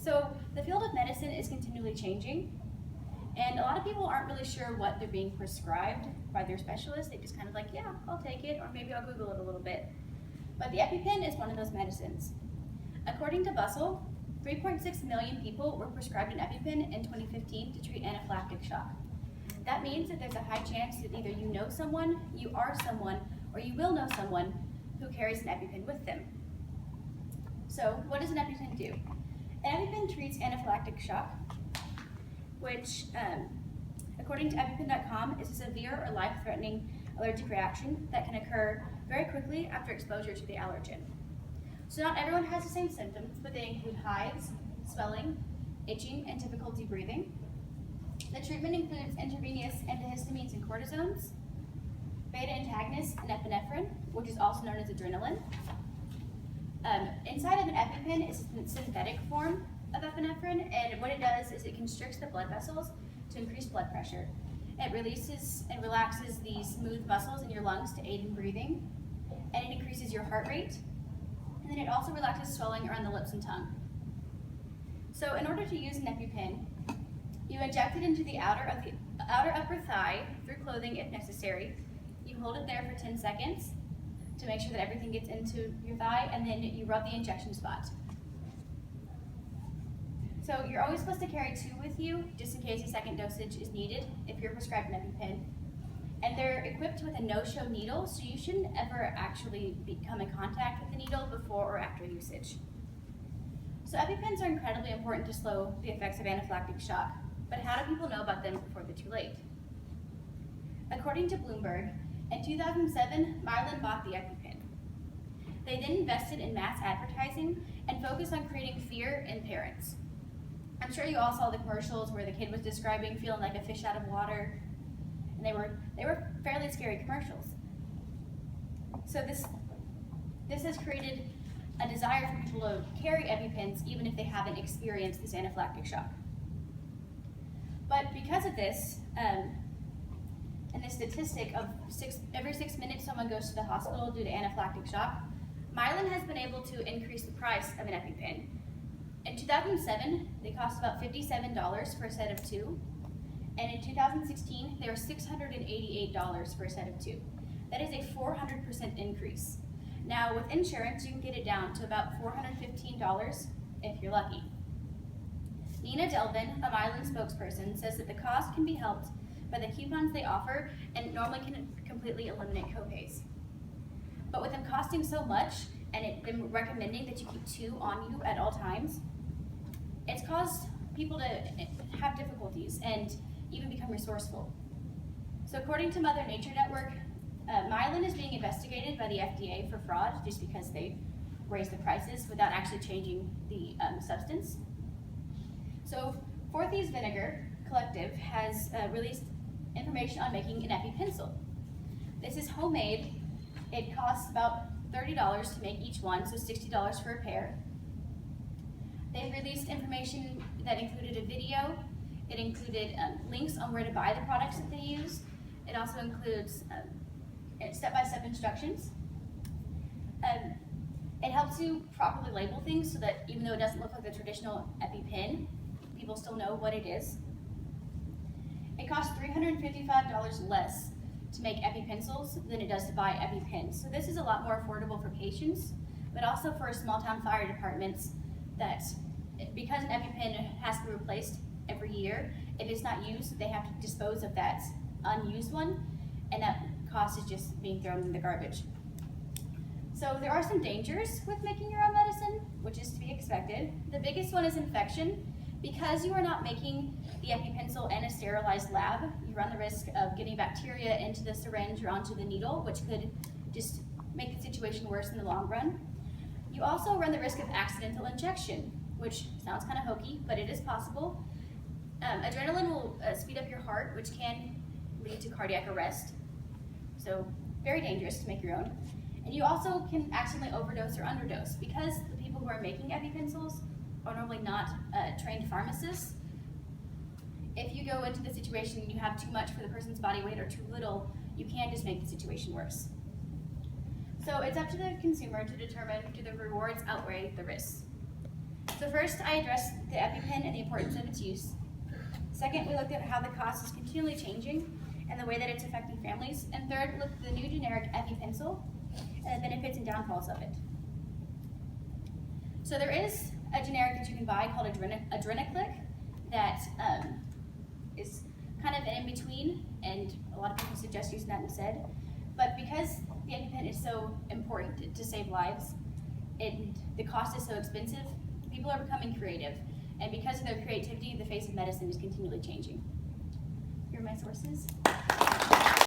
So the field of medicine is continually changing, and a lot of people aren't really sure what they're being prescribed by their specialist. They just kind of like, yeah, I'll take it, or maybe I'll Google it a little bit. But the EpiPen is one of those medicines. According to Bustle, 3.6 million people were prescribed an EpiPen in 2015 to treat anaphylactic shock. That means that there's a high chance that either you know someone, you are someone, or you will know someone who carries an EpiPen with them. So what does an EpiPen do? An EpiPen treats anaphylactic shock, which, according to EpiPen.com, is a severe or life-threatening allergic reaction that can occur very quickly after exposure to the allergen. So not everyone has the same symptoms, but they include hives, swelling, itching, and difficulty breathing. The treatment includes intravenous antihistamines and cortisones, beta antagonists, and epinephrine, which is also known as adrenaline. Inside of an EpiPen is a synthetic form of epinephrine, and what it does is it constricts the blood vessels to increase blood pressure. It releases and relaxes the smooth muscles in your lungs to aid in breathing, and it increases your heart rate, and then it also relaxes swelling around the lips and tongue. So in order to use an EpiPen, you inject it into the outer upper thigh through clothing if necessary. You hold it there for 10 seconds to make sure that everything gets into your thigh, and then you rub the injection spot. So you're always supposed to carry 2 with you, just in case a second dosage is needed if you're prescribed an EpiPen. And they're equipped with a no-show needle, so you shouldn't ever actually come in contact with the needle before or after usage. So EpiPens are incredibly important to slow the effects of anaphylactic shock, but how do people know about them before they're too late? According to Bloomberg, in 2007, Mylan bought the EpiPen. They then invested in mass advertising and focused on creating fear in parents. I'm sure you all saw the commercials where the kid was describing feeling like a fish out of water, and they were fairly scary commercials. So this has created a desire for people to carry EpiPens even if they haven't experienced this anaphylactic shock. But because of this, and the statistic of every 6 minutes someone goes to the hospital due to anaphylactic shock, Mylan has been able to increase the price of an EpiPen. In 2007, they cost about $57 for a set of 2, and in 2016, they were $688 for a set of 2. That is a 400% increase. Now, with insurance, you can get it down to about $415 if you're lucky. Nina Delvin, a Mylan spokesperson, says that the cost can be helped by the coupons they offer and normally can completely eliminate copays. But with them costing so much and them recommending that you keep 2 on you at all times, it's caused people to have difficulties and even become resourceful. So according to Mother Nature Network, Mylan is being investigated by the FDA for fraud just because they raised the prices without actually changing the substance. So Forthy's Vinegar Collective has released information on making an EpiPencil. This is homemade. It costs about $30 to make each one, so $60 for a pair. They've released information that included a video. It included links on where to buy the products that they use. It also includes step-by-step instructions. It helps you properly label things so that even though it doesn't look like the traditional EpiPen, people still know what it is. It costs $355 less to make EpiPencils than it does to buy EpiPens. So this is a lot more affordable for patients, but also for small-town fire departments that, because an EpiPen has to be replaced every year, if it's not used, they have to dispose of that unused one, and that cost is just being thrown in the garbage. So there are some dangers with making your own medicine, which is to be expected. The biggest one is infection. Because you are not making the EpiPencil in a sterilized lab, you run the risk of getting bacteria into the syringe or onto the needle, which could just make the situation worse in the long run. You also run the risk of accidental injection, which sounds kind of hokey, but it is possible. Adrenaline will speed up your heart, which can lead to cardiac arrest. So very dangerous to make your own. And you also can accidentally overdose or underdose. Because the people who are making EpiPencils are normally not trained pharmacists, if you go into the situation and you have too much for the person's body weight or too little, you can just make the situation worse. So it's up to the consumer to determine do the rewards outweigh the risks. So first, I addressed the EpiPen and the importance of its use. Second, we looked at how the cost is continually changing and the way that it's affecting families. And third, looked at the new generic EpiPencil and the benefits and downfalls of it. So there is a generic that you can buy called Adrenaclick that is kind of in between, and a lot of people suggest using that instead. But because the EpiPen is so important to save lives, and the cost is so expensive, people are becoming creative. And because of their creativity, the face of medicine is continually changing. Here are my sources.